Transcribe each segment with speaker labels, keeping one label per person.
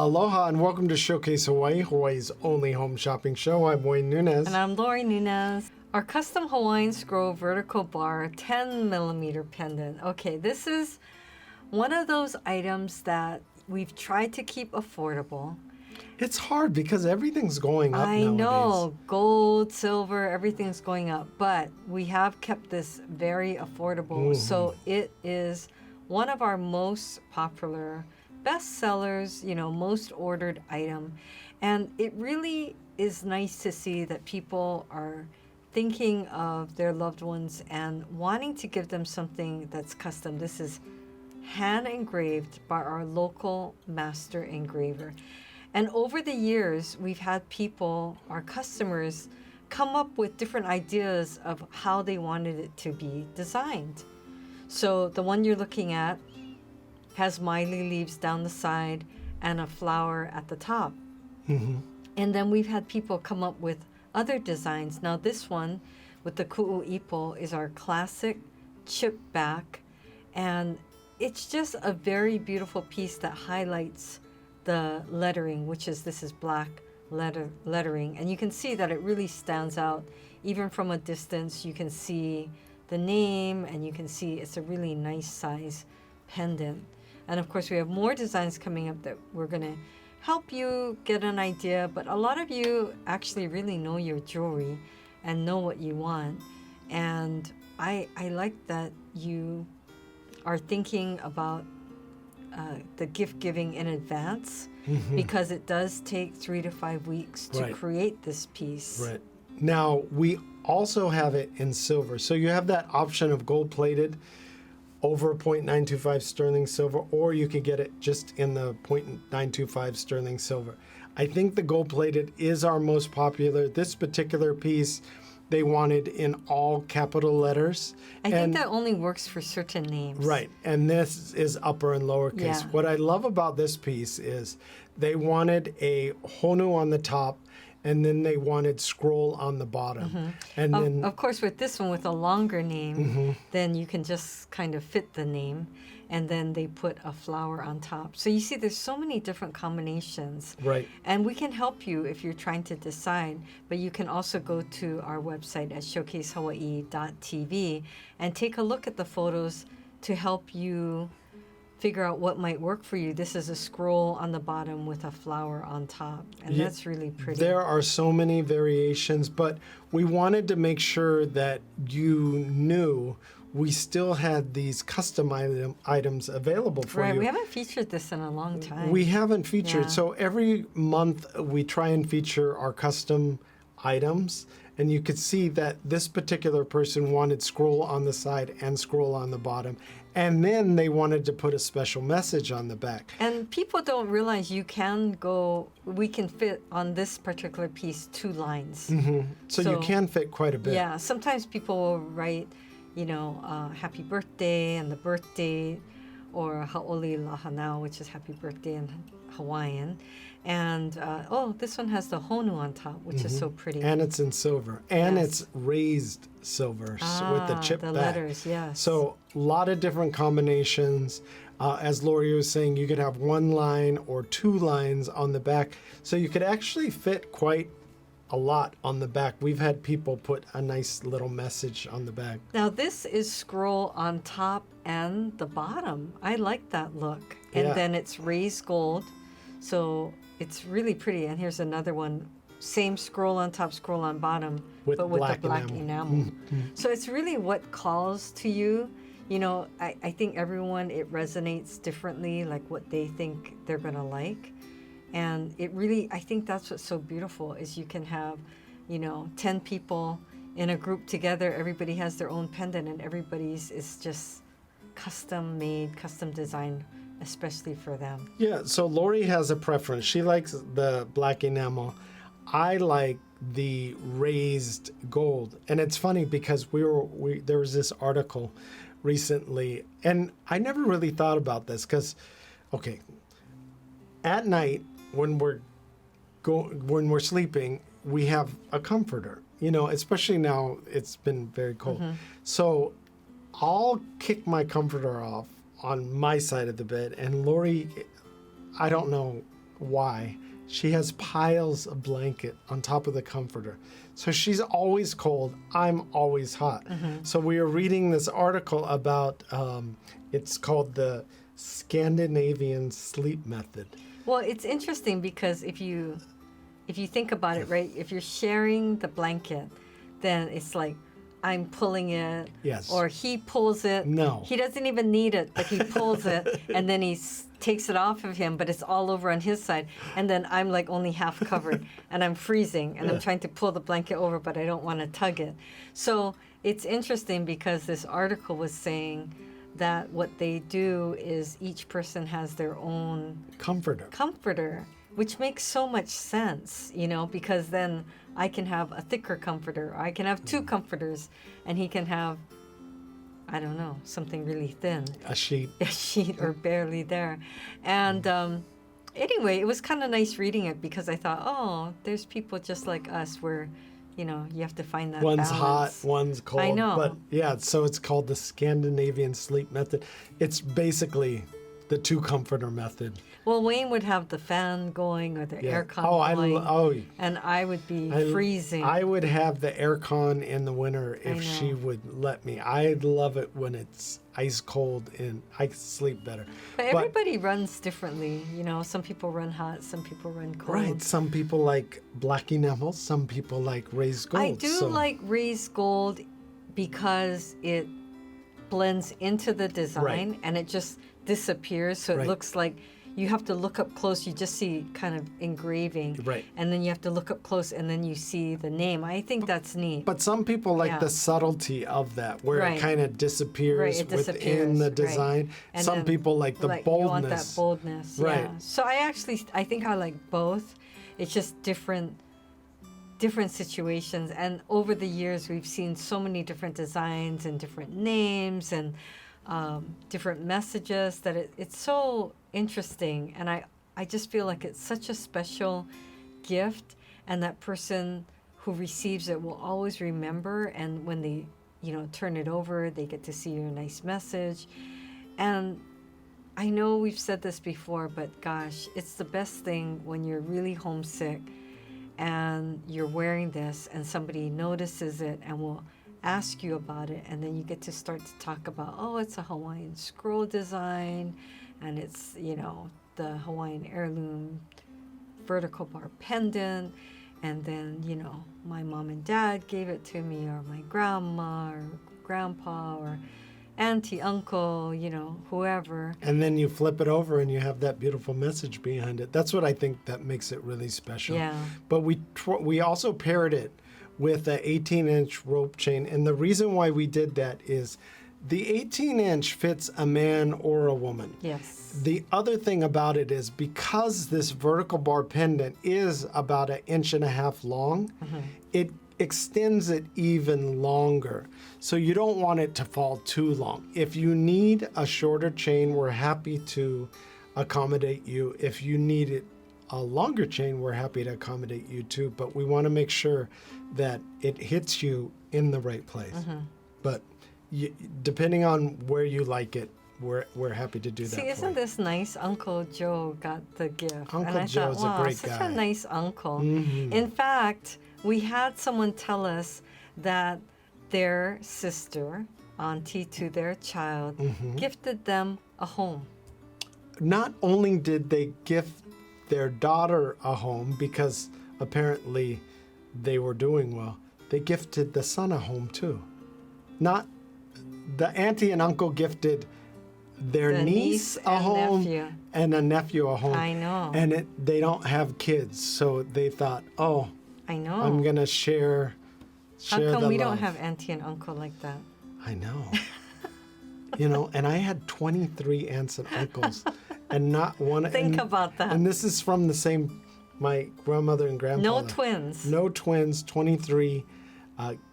Speaker 1: Aloha and welcome to Showcase Hawaii, Hawaii's only home shopping show. I'm Wayne Nunez.
Speaker 2: And I'm Lori Nunez. Our custom Hawaiian Scroll Vertical Bar 10mm pendant. Okay, this is one of those items that we've tried to keep affordable.
Speaker 1: It's hard because everything's going up nowadays.
Speaker 2: I know, gold, silver, everything's going up, but we have kept this very affordable. So it is one of our most popular best sellers, most ordered item. And it really is nice to see that people are thinking of their loved ones and wanting to give them something that's custom. This is hand engraved by our local master engraver. And over the years, we've had people, our customers, come up with different ideas of how they wanted it to be designed. So the one you're looking at has maili leaves down the side and a flower at the top. And then we've had people come up with other designs. Now this one with the ku'uipo is our classic chip back, and it's just a very beautiful piece that highlights the lettering, this is black lettering, and you can see that it really stands out. Even from a distance, you can see the name, and you can see it's a really nice size pendant. And of course, we have more designs coming up that we're going to help you get an idea. But a lot of you actually really know your jewelry and know what you want. And I like that you are thinking about the gift giving in advance, because it does take 3 to 5 weeks to create this piece.
Speaker 1: Right. Now, we also have it in silver. So you have that option of gold plated over 0.925 sterling silver, or you could get it just in the 0.925 sterling silver. I think the gold plated is our most popular. This particular piece, they wanted in all capital letters.
Speaker 2: I think that only works for certain names.
Speaker 1: Right, and this is upper and lowercase.
Speaker 2: Yeah.
Speaker 1: What I love about this piece is they wanted a honu on the top, and then they wanted scroll on the bottom. And then,
Speaker 2: of course, with this one, with a longer name, then you can just kind of fit the name, and then they put a flower on top. So you see, there's so many different combinations.
Speaker 1: Right.
Speaker 2: And we can help you if you're trying to decide, but you can also go to our website at showcasehawaii.tv and take a look at the photos to help you figure out what might work for you. This is a scroll on the bottom with a flower on top, and that's really pretty.
Speaker 1: There are so many variations, but we wanted to make sure that you knew we still had these custom items available for you.
Speaker 2: Right, we haven't featured this in a long time.
Speaker 1: We haven't featured. So every month we try and feature our custom items, and you could see that this particular person wanted scroll on the side and scroll on the bottom. And then they wanted to put a special message on the back.
Speaker 2: And people don't realize we can fit on this particular piece 2 lines.
Speaker 1: So you can fit quite a bit.
Speaker 2: Yeah, sometimes people will write, happy birthday and the birth date, or ha'oli lahanau, which is happy birthday in Hawaiian. And, this one has the honu on top, which is so pretty.
Speaker 1: And it's in silver. And it's raised silver with the chip
Speaker 2: the
Speaker 1: back.
Speaker 2: letters, yes.
Speaker 1: So a lot of different combinations. As Lori was saying, you could have 1 line or 2 lines on the back. So you could actually fit quite a lot on the back. We've had people put a nice little message on the back.
Speaker 2: Now this is scroll on top and the bottom. I like that look. And then it's raised gold. So it's really pretty. And here's another one. Same scroll on top, scroll on bottom, but with the black enamel. So it's really what calls to you. I think everyone, it resonates differently, like what they think they're going to like. And it really, I think that's what's so beautiful, is you can have, 10 people in a group together. Everybody has their own pendant, and everybody's is just custom made, custom designed, especially for them.
Speaker 1: Yeah, so Lori has a preference. She likes the black enamel. I like the raised gold. And it's funny because there was this article recently, and I never really thought about this because, at night when we're sleeping, we have a comforter, especially now it's been very cold. So I'll kick my comforter off on my side of the bed, and Lori, I don't know why she has piles of blanket on top of the comforter. So she's always cold. I'm always hot. So we are reading this article about, it's called the Scandinavian sleep method.
Speaker 2: Well, it's interesting because if you think about it, right, if you're sharing the blanket, then it's like I'm pulling it,
Speaker 1: Yes.
Speaker 2: or he pulls it.
Speaker 1: No.
Speaker 2: He doesn't even need it, but he pulls it, and then he takes it off of him, but it's all over on his side. And then I'm like only half covered, and I'm freezing, and I'm trying to pull the blanket over, but I don't want to tug it. So it's interesting because this article was saying that what they do is each person has their own comforter, which makes so much sense, because then I can have a thicker comforter, or I can have two comforters, and he can have, I don't know, something really thin.
Speaker 1: A sheet
Speaker 2: or barely there. And anyway, it was kind of nice reading it because I thought, oh, there's people just like us where, you have to find that
Speaker 1: One's
Speaker 2: balance.
Speaker 1: hot, one's cold.
Speaker 2: I know.
Speaker 1: But yeah, so it's called the Scandinavian sleep method. It's basically the two comforter method.
Speaker 2: Well, Wayne would have the fan going or the aircon going, and I would be freezing.
Speaker 1: I would have the aircon in the winter if she would let me. I love it when it's ice cold and I sleep better.
Speaker 2: But everybody runs differently. Some people run hot, some people run cold.
Speaker 1: Right. Some people like Black Enamel, some people like raised gold.
Speaker 2: I do like raised gold because it blends into the design and it just disappears, so it looks like you have to look up close. You just see kind of engraving, and then you have to look up close, and then you see the name. I think that's neat.
Speaker 1: But some people like the subtlety of that, where it kind of disappears within the design.
Speaker 2: And
Speaker 1: some people like the boldness.
Speaker 2: You want that boldness,
Speaker 1: right?
Speaker 2: Yeah. So I think I like both. It's just different situations, and over the years we've seen so many different designs and different names and different messages that it's so interesting, and I just feel like it's such a special gift, and that person who receives it will always remember, and when they turn it over, they get to see your nice message. And I know we've said this before, but gosh, it's the best thing when you're really homesick and you're wearing this and somebody notices it and will ask you about it, and then you get to start to talk about, oh, it's a Hawaiian scroll design, and it's the Hawaiian heirloom vertical bar pendant, and then my mom and dad gave it to me, or my grandma or grandpa or auntie, uncle, whoever.
Speaker 1: And then you flip it over and you have that beautiful message behind it. That's what I think that makes it really special.
Speaker 2: Yeah.
Speaker 1: But we also paired it with an 18-inch rope chain. And the reason why we did that is the 18-inch fits a man or a woman.
Speaker 2: Yes.
Speaker 1: The other thing about it is because this vertical bar pendant is about 1.5 inches long, it extends it even longer. So you don't want it to fall too long. If you need a shorter chain, we're happy to accommodate you. If you need it a longer chain, we're happy to accommodate you too. But we want to make sure that it hits you in the right place. But depending on where you like it, we're happy to do that.
Speaker 2: See, isn't this nice? Uncle Joe got the gift.
Speaker 1: Uncle Joe's a great guy.
Speaker 2: Such a nice uncle. In fact, we had someone tell us that their sister, auntie to their child, gifted them a home.
Speaker 1: Not only did they gift their daughter a home, because apparently they were doing well, they gifted the son a home too. Not the auntie and uncle gifted their niece a home and a nephew a home.
Speaker 2: I know.
Speaker 1: And they don't have kids, so they thought, oh,
Speaker 2: I know.
Speaker 1: I'm going to share
Speaker 2: How come
Speaker 1: the
Speaker 2: we
Speaker 1: love.
Speaker 2: don't have auntie and uncle like that?
Speaker 1: I know. And I had 23 aunts and uncles, and not one.
Speaker 2: Think about that.
Speaker 1: And this is from the same, my grandmother and grandfather.
Speaker 2: No twins.
Speaker 1: No twins, 23.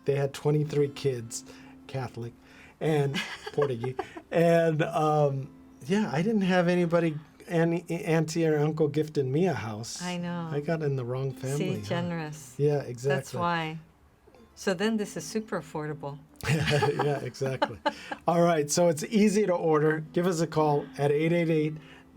Speaker 1: They had 23 kids, Catholic and Portuguese. And I didn't have anybody, auntie or uncle gifting me a house.
Speaker 2: I know.
Speaker 1: I got in the wrong family.
Speaker 2: See, generous.
Speaker 1: Yeah, exactly.
Speaker 2: That's why. So then this is super affordable.
Speaker 1: Yeah, exactly. All right, so it's easy to order. Give us a call at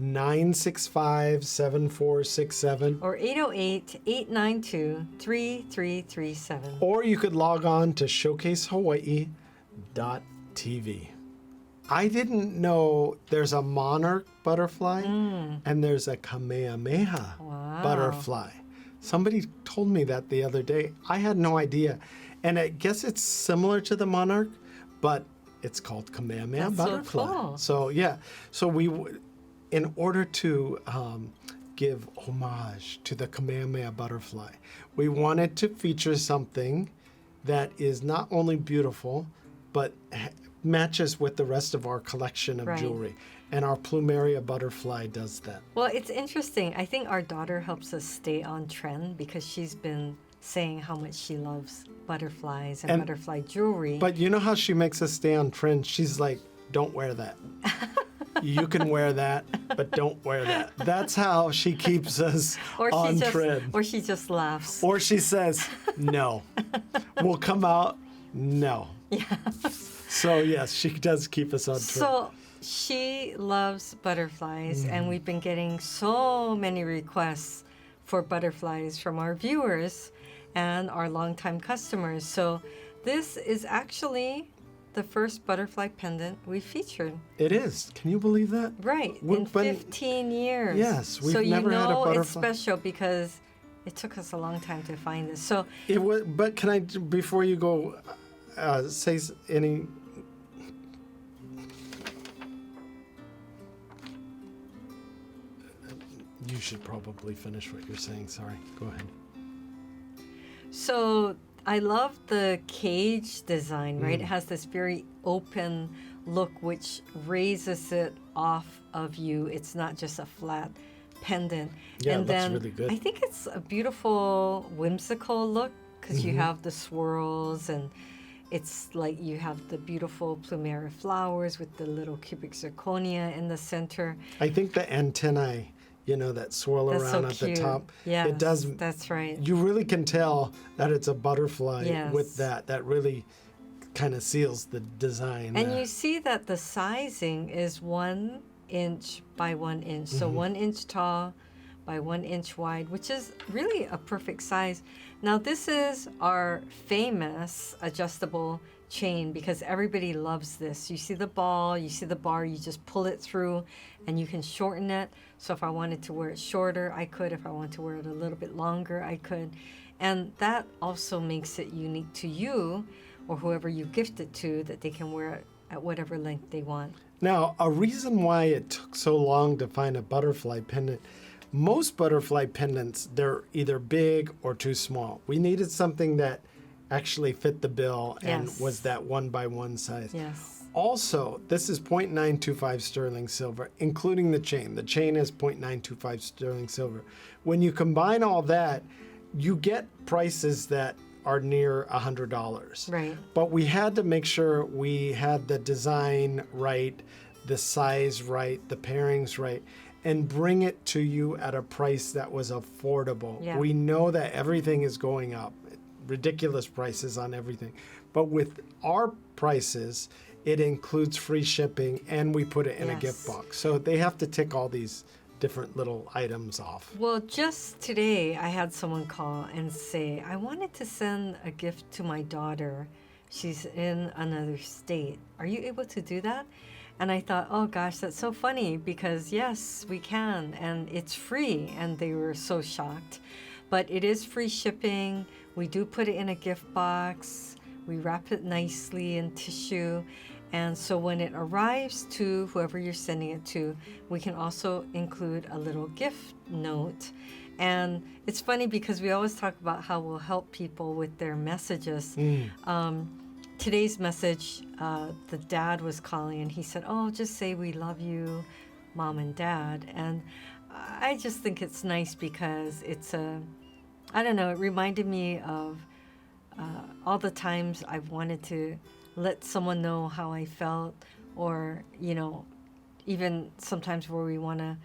Speaker 1: 965-7467.
Speaker 2: Or 808-892-3337.
Speaker 1: Or you could log on to showcasehawaii.tv. I didn't know there's a monarch butterfly and there's a Kamehameha butterfly. Somebody told me that the other day. I had no idea. And I guess it's similar to the monarch, but it's called Kamehameha
Speaker 2: That's so
Speaker 1: butterfly.
Speaker 2: cool.
Speaker 1: So yeah, so in order to give homage to the Kamehameha butterfly, we wanted to feature something that is not only beautiful, but matches with the rest of our collection of jewelry. And our plumeria butterfly does that.
Speaker 2: Well, it's interesting. I think our daughter helps us stay on trend because she's been saying how much she loves butterflies and butterfly jewelry.
Speaker 1: But you know how she makes us stay on trend? She's like, don't wear that. You can wear that, but don't wear that. That's how she keeps us on trend.
Speaker 2: Or she just laughs.
Speaker 1: Or she says, no. We'll come out, no.
Speaker 2: Yeah.
Speaker 1: So yes, she does keep us on trend.
Speaker 2: So she loves butterflies, and we've been getting so many requests for butterflies from our viewers and our longtime customers. So this is actually the first butterfly pendant we featured.
Speaker 1: It is. Can you believe that?
Speaker 2: Right. In 15 years.
Speaker 1: Yes, we've never had a butterfly.
Speaker 2: It's special because it took us a long time to find this. So
Speaker 1: it was. But can I, before you go, say any? You should probably finish what you're saying. Sorry. Go ahead.
Speaker 2: So I love the cage design, right? It has this very open look, which raises it off of you. It's not just a flat pendant.
Speaker 1: Yeah,
Speaker 2: and
Speaker 1: it looks
Speaker 2: then
Speaker 1: really good.
Speaker 2: I think it's a beautiful, whimsical look because you have the swirls, and it's like you have the beautiful plumeria flowers with the little cubic zirconia in the center.
Speaker 1: I think the antennae, you know, that swirl
Speaker 2: That's
Speaker 1: around
Speaker 2: so
Speaker 1: at
Speaker 2: cute.
Speaker 1: the top.
Speaker 2: Yes,
Speaker 1: It does.
Speaker 2: that's right.
Speaker 1: You really can tell that it's a butterfly with
Speaker 2: Yes.
Speaker 1: that. That really kind of seals the design.
Speaker 2: And you see that the sizing is 1 inch by 1 inch. So 1 inch tall by 1 inch wide, which is really a perfect size. Now this is our famous adjustable chain because everybody loves this. You see the ball, you see the bar, you just pull it through and you can shorten it. So if I wanted to wear it shorter, I could. If I want to wear it a little bit longer, I could. And that also makes it unique to you or whoever you gift it to, that they can wear it at whatever length they want.
Speaker 1: Now, a reason why it took so long to find a butterfly pendant, most butterfly pendants, they're either big or too small. We needed something that actually fit the bill and was that 1 by 1 size.
Speaker 2: Yes.
Speaker 1: Also, this is 0.925 sterling silver, including the chain. The chain is 0.925 sterling silver. When you combine all that, you get prices that are near $100.
Speaker 2: Right.
Speaker 1: But we had to make sure we had the design right, the size right, the pairings right, and bring it to you at a price that was affordable.
Speaker 2: Yeah.
Speaker 1: We know that everything is going up, ridiculous prices on everything. But with our prices, it includes free shipping, and we put it in a gift box. So they have to tick all these different little items off.
Speaker 2: Well, just today I had someone call and say, I wanted to send a gift to my daughter. She's in another state. Are you able to do that? And I thought, oh gosh, that's so funny because yes, we can, and it's free. And they were so shocked. But it is free shipping. We do put it in a gift box. We wrap it nicely in tissue. And so when it arrives to whoever you're sending it to, we can also include a little gift note. And it's funny because we always talk about how we'll help people with their messages. Today's message, the dad was calling and he said, oh, just say we love you, Mom and Dad. And I just think it's nice because it's I don't know, it reminded me of all the times I've wanted to let someone know how I felt, or, you know, even sometimes where we want to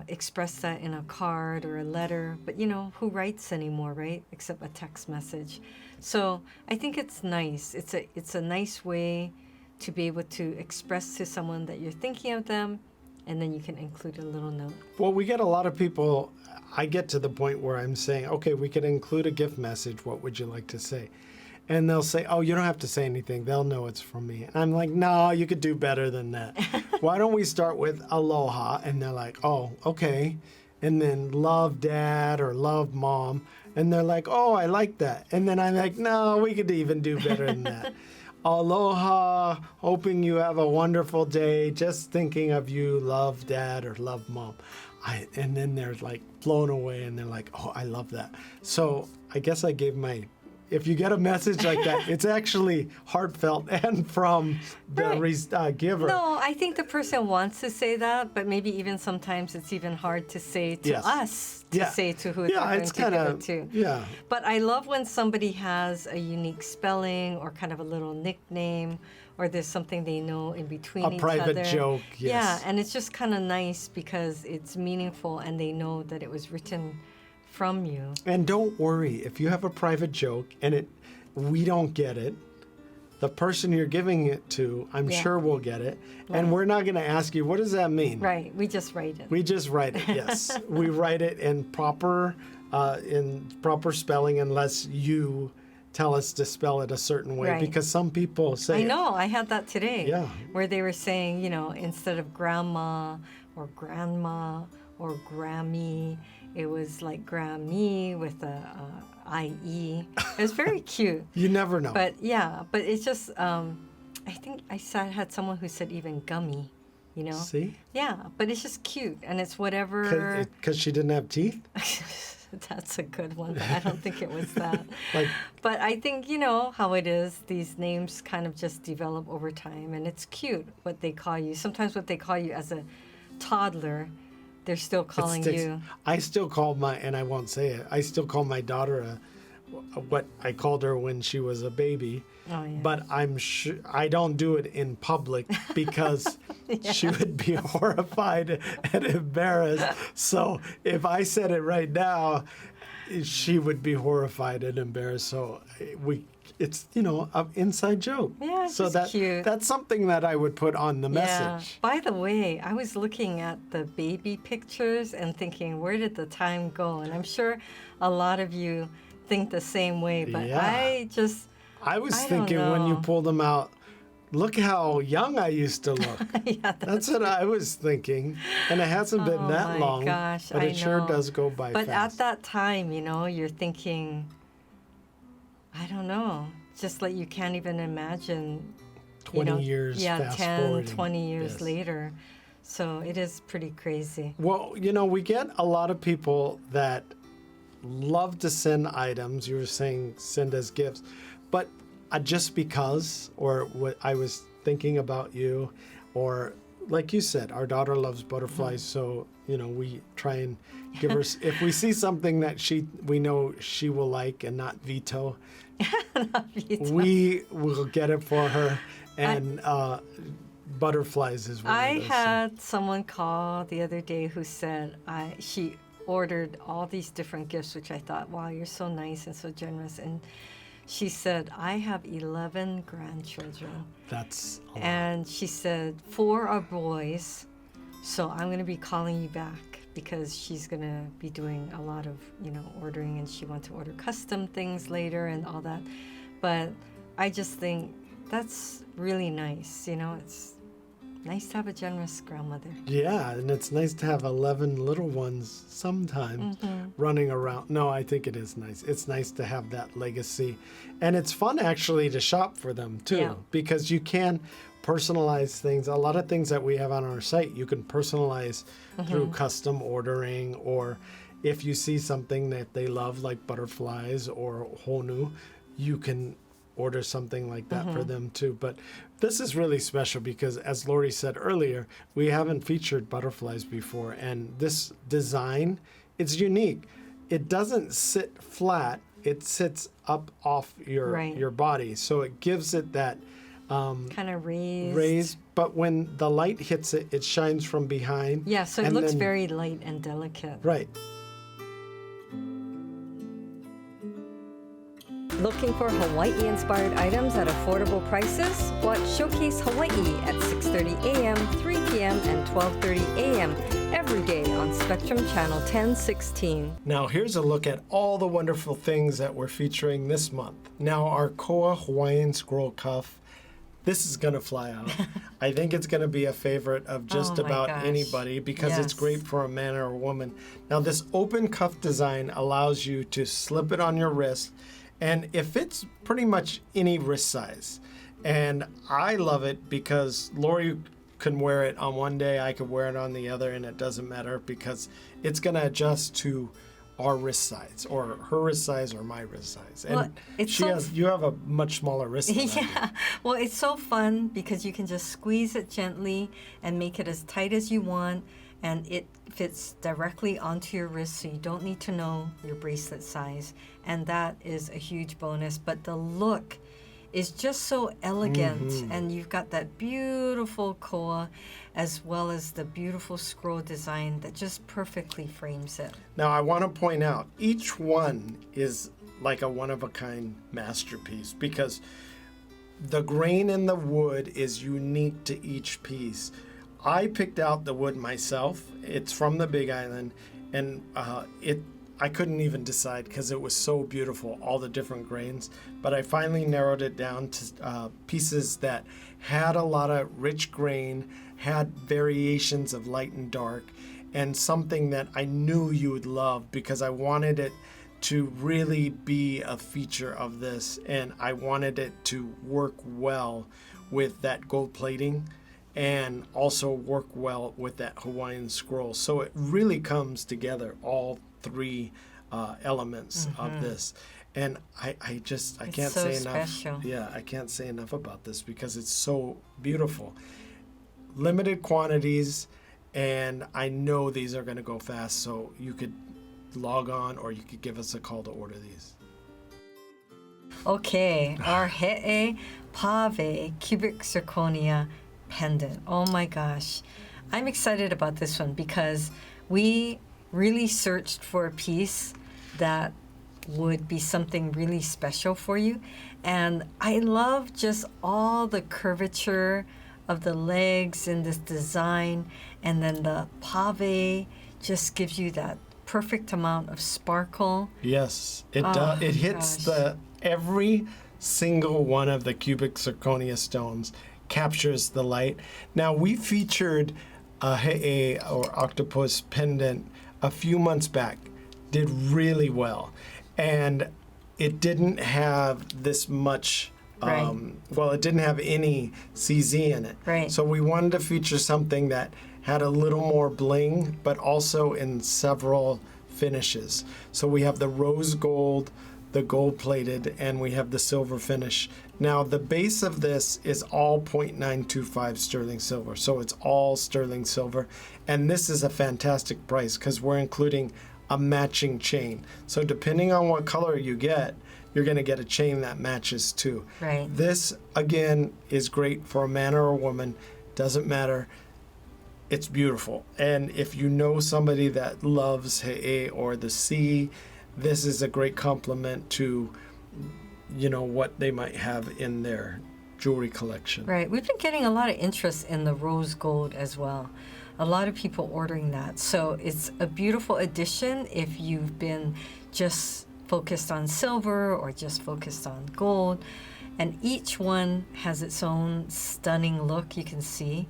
Speaker 2: express that in a card or a letter, but you know, who writes anymore, right? Except a text message. So I think it's nice. It's a nice way to be able to express to someone that you're thinking of them and then you can include a little note.
Speaker 1: Well, we get a lot of people, I get to the point where I'm saying, okay, we could include a gift message. What would you like to say? And they'll say, oh, you don't have to say anything. They'll know it's from me. And I'm like, no, you could do better than that. Why don't we start with aloha? And they're like, oh, okay. And then love dad or love mom. And they're like, oh, I like that. And then I'm like, no, we could even do better than that. Aloha, hoping you have a wonderful day. Just thinking of you, love dad or love mom. And then they're like blown away and they're like, oh, I love that. So I guess I gave if you get a message like that, it's actually heartfelt and from the giver.
Speaker 2: No, I think the person wants to say that, but maybe even sometimes it's even hard to say to us to say to who they're going to give it to.
Speaker 1: Yeah.
Speaker 2: But I love when somebody has a unique spelling or kind of a little nickname, or there's something they know in between each other. A
Speaker 1: private joke, yes.
Speaker 2: Yeah, and it's just kind of nice because it's meaningful and they know that it was written from you.
Speaker 1: And don't worry, if you have a private joke and we don't get it, the person you're giving it to, I'm sure will get it. Right. And we're not going to ask you, what does that mean?
Speaker 2: Right, we just write it.
Speaker 1: We just write it, yes. We write it in proper spelling unless you tell us to spell it a certain way. Right. Because some people say
Speaker 2: I know, I had that today.
Speaker 1: Yeah.
Speaker 2: Where they were saying, instead of grandma or grandma or Grammy, it was like Grammy with a IE. It was very cute.
Speaker 1: You never know.
Speaker 2: But it's just, I think I had someone who said even gummy,
Speaker 1: See?
Speaker 2: Yeah, but it's just cute, and it's whatever.
Speaker 1: Because she didn't have teeth?
Speaker 2: That's a good one, but I don't think it was that. But I think, how it is, these names kind of just develop over time, and it's cute what they call you. Sometimes what they call you as a toddler, they're still calling you.
Speaker 1: I still call and I won't say it, I still call my daughter what I called her when she was a baby.
Speaker 2: Oh, yeah.
Speaker 1: But I'm sure I don't do it in public because she would be horrified and embarrassed. So if I said it right now, she would be horrified and embarrassed. So it's an inside joke.
Speaker 2: Yeah, it's
Speaker 1: so
Speaker 2: just cute.
Speaker 1: That's something that I would put on the message.
Speaker 2: By the way, I was looking at the baby pictures and thinking, where did the time go? And I'm sure a lot of you think the same way, but I
Speaker 1: was thinking when you pulled them out, look how young I used to look. That's what I was thinking. And it hasn't been that long.
Speaker 2: Gosh,
Speaker 1: but it sure does go by fast.
Speaker 2: But at that time, you're thinking, I don't know, just like you can't even imagine
Speaker 1: 20 years fast
Speaker 2: 10, 20 years later. So it is pretty crazy.
Speaker 1: Well, we get a lot of people that love to send items. You were saying send as gifts, but just because, or what I was thinking about you, or like you said, our daughter loves butterflies, so we try and give her. If we see something that we know she will like and not veto, we will get it for her. And butterflies is one
Speaker 2: I
Speaker 1: of those.
Speaker 2: had someone call the other day who said she ordered all these different gifts, which I thought, wow, you're so nice and so generous. And she said, I have 11 grandchildren.
Speaker 1: That's a lot.
Speaker 2: And she said, 4 are boys, so I'm going to be calling you back because she's going to be doing a lot of, ordering, and she wants to order custom things later and all that. But I just think that's really nice. It's nice to have a generous grandmother. Yeah,
Speaker 1: and it's nice to have 11 little ones sometimes running around. No, I think it is nice. It's nice to have that legacy. And it's fun actually to shop for them too, because you can personalize things. A lot of things that we have on our site, you can personalize through custom ordering, or if you see something that they love, like butterflies or honu, you can order something like that for them too. But this is really special because, as Lori said earlier, we haven't featured butterflies before, and this design, it's unique. It doesn't sit flat, it sits up off your body, so it gives it that
Speaker 2: kind of
Speaker 1: raised, but when the light hits it, it shines from behind.
Speaker 2: Yeah, so it looks very light and delicate.
Speaker 1: Right.
Speaker 2: Looking for Hawaii-inspired items at affordable prices? Watch Showcase Hawaii at 6:30 a.m., 3 p.m., and 12:30 a.m. every day on Spectrum Channel 1016.
Speaker 1: Now here's a look at all the wonderful things that we're featuring this month. Now our Koa Hawaiian Scroll Cuff, this is going to fly out. I think it's going to be a favorite of just
Speaker 2: Oh my
Speaker 1: about
Speaker 2: gosh.
Speaker 1: anybody because it's
Speaker 2: Yes.
Speaker 1: great for a man or a woman. Now this open cuff design allows you to slip it on your wrist, and it fits pretty much any wrist size. And I love it because Lori can wear it on one day, I could wear it on the other, and it doesn't matter because it's going to adjust to our wrist size, or her wrist size, or my wrist size. And
Speaker 2: Well, it's so
Speaker 1: you have a much smaller wrist than I do.
Speaker 2: Yeah, well, it's so fun because you can just squeeze it gently and make it as tight as you want, and it fits directly onto your wrist, so you don't need to know your bracelet size, and that is a huge bonus. But the look is just so elegant, and you've got that beautiful koa as well as the beautiful scroll design that just perfectly frames it.
Speaker 1: Now, I want to point out, each one is like a one-of-a-kind masterpiece because the grain in the wood is unique to each piece. I picked out the wood myself. It's from the Big Island, and I couldn't even decide because it was so beautiful, all the different grains. But I finally narrowed it down to pieces that had a lot of rich grain, had variations of light and dark, and something that I knew you would love because I wanted it to really be a feature of this, and I wanted it to work well with that gold plating and also work well with that Hawaiian scroll. So it really comes together, all three elements of this. And I can't
Speaker 2: so
Speaker 1: say enough.
Speaker 2: special.
Speaker 1: Yeah, I can't say enough about this because it's so beautiful. Limited quantities, and I know these are going to go fast, so you could log on or you could give us a call to order these.
Speaker 2: Okay, our He'e Pave cubic zirconia pendant. Oh my gosh. I'm excited about this one because we really searched for a piece that would be something really special for you. And I love just all the curvature of the legs in this design. And then the pave just gives you that perfect amount of sparkle.
Speaker 1: Yes, it
Speaker 2: Oh,
Speaker 1: does. It hits
Speaker 2: gosh.
Speaker 1: every single one of the cubic zirconia stones captures the light. Now we featured a He'e or octopus pendant a few months back, did really well, and it didn't have this much.
Speaker 2: Right.
Speaker 1: Well, it didn't have any CZ in it.
Speaker 2: Right.
Speaker 1: So we wanted to feature something that had a little more bling, but also in several finishes. So we have the rose gold, the gold plated, and we have the silver finish. Now the base of this is all 0.925 sterling silver. So it's all sterling silver. And this is a fantastic price because we're including a matching chain. So depending on what color you get, you're going to get a chain that matches too.
Speaker 2: Right.
Speaker 1: This, again, is great for a man or a woman. Doesn't matter. It's beautiful. And if you know somebody that loves He'e or the sea, this is a great complement to, what they might have in their jewelry collection.
Speaker 2: Right. We've been getting a lot of interest in the rose gold as well. A lot of people ordering that. So it's a beautiful addition if you've been just focused on silver or just focused on gold. And each one has its own stunning look, you can see.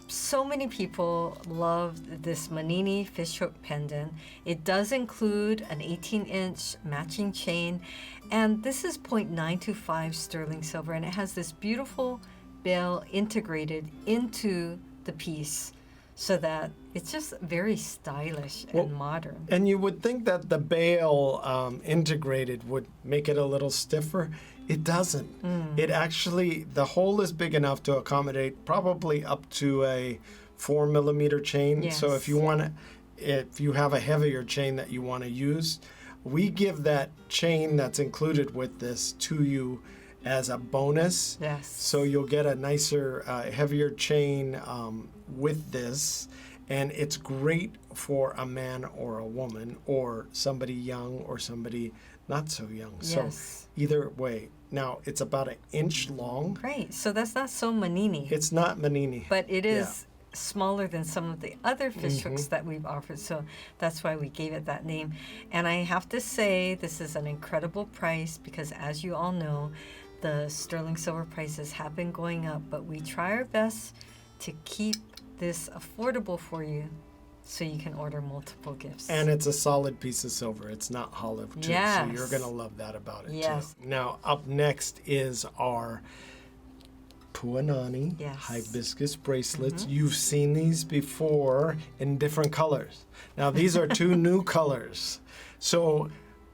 Speaker 2: So many people love this Manini fishhook pendant. It does include an 18-inch matching chain, and this is 0.925 sterling silver, and it has this beautiful bell integrated into the piece so that it's just very stylish and modern.
Speaker 1: And you would think that the bail integrated would make it a little stiffer. It doesn't. It actually, the hole is big enough to accommodate probably up to a 4 millimeter chain.
Speaker 2: Yes.
Speaker 1: So if you have a heavier chain that you want to use, we give that chain that's included with this to you as a bonus.
Speaker 2: Yes.
Speaker 1: So you'll get a nicer, heavier chain with this. And it's great for a man or a woman or somebody young or somebody not so young.
Speaker 2: Yes.
Speaker 1: So either way. Now, it's about 1 inch long.
Speaker 2: Right. So that's not so manini.
Speaker 1: It's not manini.
Speaker 2: But it is smaller than some of the other fish
Speaker 1: Mm-hmm.
Speaker 2: hooks that we've offered. So that's why we gave it that name. And I have to say, this is an incredible price because, as you all know, the sterling silver prices have been going up. But we try our best to keep this affordable for you so you can order multiple gifts.
Speaker 1: And it's a solid piece of silver. It's not hollow, too.
Speaker 2: Yes.
Speaker 1: So you're going to love that about it,
Speaker 2: Yes.
Speaker 1: too. Now, up next is our Puanani
Speaker 2: Yes.
Speaker 1: hibiscus bracelets. You've seen these before in different colors. Now, these are 2 new colors. So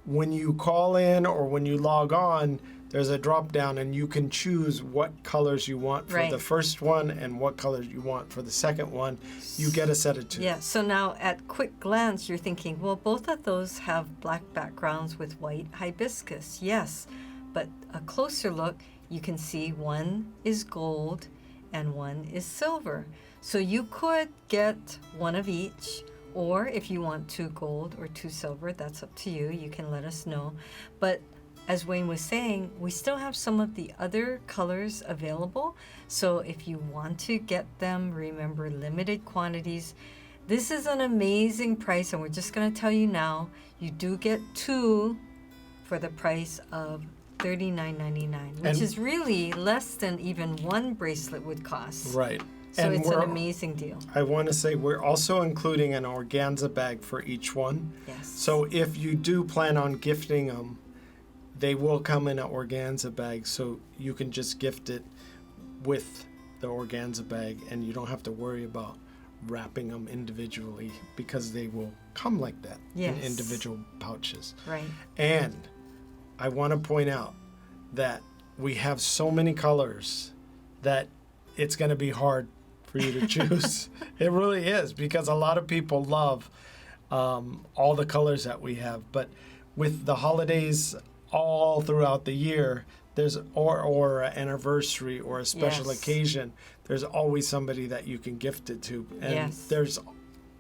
Speaker 1: when you call in or when you log on, there's a drop down and you can choose what colors you want for
Speaker 2: Right.
Speaker 1: the first one and what colors you want for the second one. You get a set of 2.
Speaker 2: Yeah, so now at quick glance, you're thinking, well, both of those have black backgrounds with white hibiscus. Yes, but a closer look, you can see one is gold and one is silver. So you could get one of each, or if you want 2 gold or 2 silver, that's up to you. You can let us know. But as Wayne was saying, we still have some of the other colors available. So if you want to get them, remember limited quantities. This is an amazing price, and we're just going to tell you now, you do get 2 for the price of $39.99, which
Speaker 1: And-
Speaker 2: is really less than even 1 bracelet would cost.
Speaker 1: Right.
Speaker 2: So
Speaker 1: And
Speaker 2: it's an
Speaker 1: we're-
Speaker 2: amazing deal.
Speaker 1: I want to say we're also including an organza bag for each one.
Speaker 2: Yes.
Speaker 1: So if you do plan on gifting them, they will come in an organza bag, so you can just gift it with the organza bag, and you don't have to worry about wrapping them individually because they will come like that in
Speaker 2: Yes.
Speaker 1: individual pouches.
Speaker 2: Right.
Speaker 1: And I want to point out that we have so many colors that it's going to be hard for you to choose. It really is, because a lot of people love all the colors that we have. But with the holidays all throughout the year, there's or an anniversary or a special
Speaker 2: Yes.
Speaker 1: occasion, there's always somebody that you can gift it to. And
Speaker 2: Yes.
Speaker 1: there's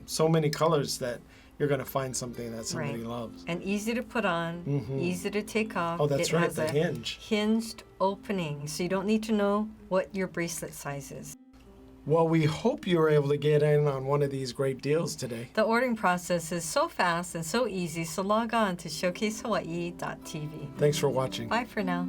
Speaker 1: so many colors that you're going to find something that somebody
Speaker 2: Right.
Speaker 1: loves.
Speaker 2: And easy to put on, easy to take off.
Speaker 1: Oh, that's
Speaker 2: it
Speaker 1: right,
Speaker 2: has
Speaker 1: the
Speaker 2: a
Speaker 1: hinge.
Speaker 2: hinged opening, so you don't need to know what your bracelet size is.
Speaker 1: Well, we hope you were able to get in on one of these great deals today.
Speaker 2: The ordering process is so fast and so easy, so log on to showcasehawaii.tv.
Speaker 1: Thanks for watching.
Speaker 2: Bye for now.